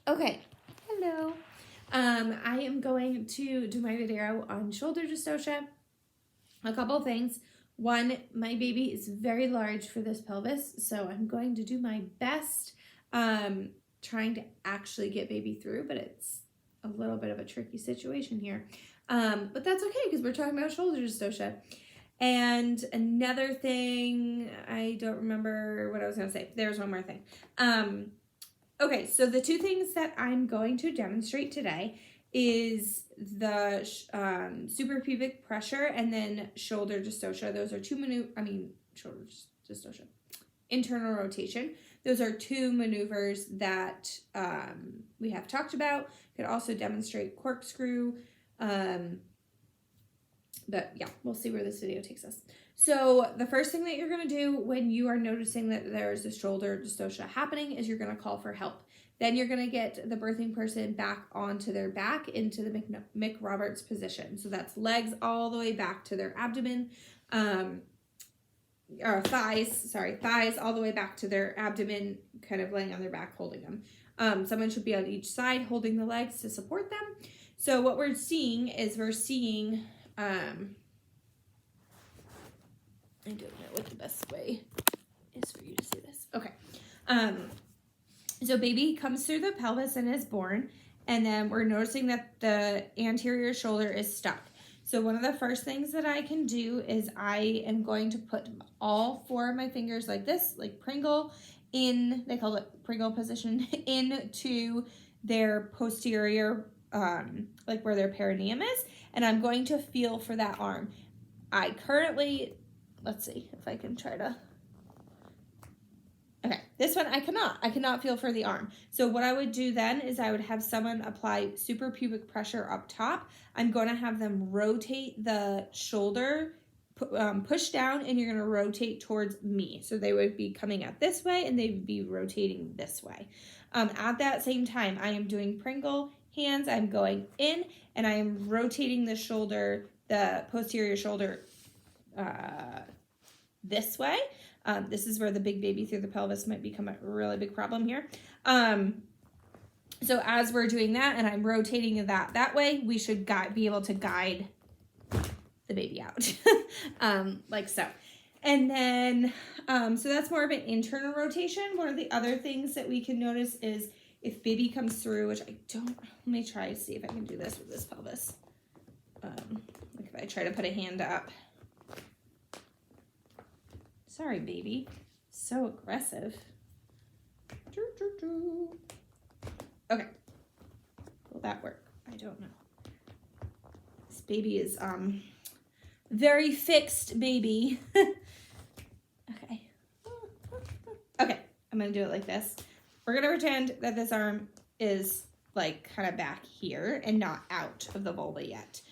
Okay, hello. I am going to do my video on shoulder dystocia. A couple things. One, my baby is very large for this pelvis, so I'm going to do my best trying to actually get baby through, but it's a little bit of a tricky situation here. But that's okay because we're talking about shoulder dystocia. And another thing, I don't remember what I was going to say. There's one more thing. Okay, so the two things that I'm going to demonstrate today is the suprapubic pressure and then shoulder dystocia. Those are shoulder dystocia. Internal rotation. Those are two maneuvers that we have talked about. Could also demonstrate corkscrew. But yeah, we'll see where this video takes us. So the first thing that you're going to do when you are noticing that there's a shoulder dystocia happening is you're going to call for help. Then you're going to get the birthing person back onto their back into the Mick Roberts position. So that's legs all the way back to their abdomen, or thighs all the way back to their abdomen, kind of laying on their back, holding them. Someone should be on each side holding the legs to support them. So what we're seeing is I don't know what the best way is for you to see this. Okay. So baby comes through the pelvis and is born, and then we're noticing that the anterior shoulder is stuck. So one of the first things that I can do is I am going to put all four of my fingers like this, like Pringle, they call it Pringle position, into their posterior, like where their perineum is, and I'm going to feel for that arm. I currently, let's see if I can try to, okay, this one I cannot feel for the arm. So what I would do then is I would have someone apply suprapubic pressure up top. I'm going to have them rotate the shoulder, push down, and you're going to rotate towards me. So they would be coming out this way and they would be rotating this way. At that same time, I am doing Pringle hands. I'm going in and I am rotating the shoulder, the posterior shoulder, this way. This is where the big baby through the pelvis might become a really big problem here. So as we're doing that and I'm rotating that way, we should be able to guide the baby out like so. And then, so that's more of an internal rotation. One of the other things that we can notice is if baby comes through, which I don't, let me try to see if I can do this with this pelvis. Like if I try to put a hand up. Sorry, baby. So aggressive. Okay. Will that work? I don't know. This baby is very fixed baby. Okay. Okay, I'm gonna do it like this. We're gonna pretend that this arm is like kind of back here and not out of the vulva yet.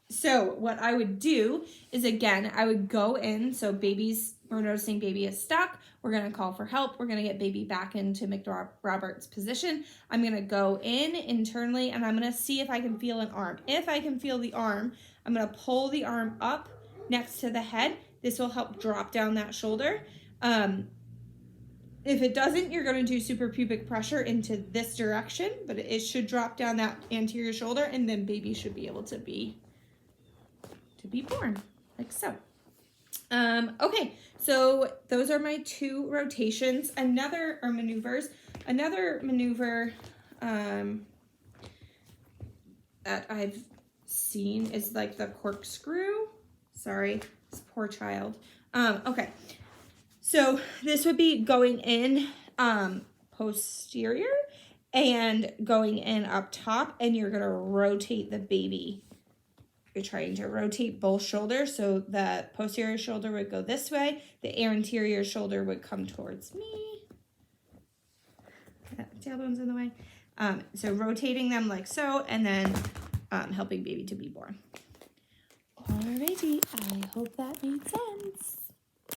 So what I would do is, again, I would go in. So we're noticing baby is stuck. We're going to call for help. We're going to get baby back into Mick Roberts position. I'm going to go in internally and I'm going to see if I can feel an arm. If I can feel the arm, I'm going to pull the arm up next to the head. This will help drop down that shoulder. If it doesn't, you're going to do suprapubic pressure into this direction, but it should drop down that anterior shoulder and then baby should be able to be born, like so. Okay, so those are my two rotations. Another maneuver that I've seen is like the corkscrew. Sorry, this poor child. Okay, so this would be going in posterior and going in up top, and you're gonna rotate the baby. You're trying to rotate both shoulders, so the posterior shoulder would go this way, the anterior shoulder would come towards me. That tailbone's in the way. So rotating them like so, and then helping baby to be born. Alrighty, I hope that made sense.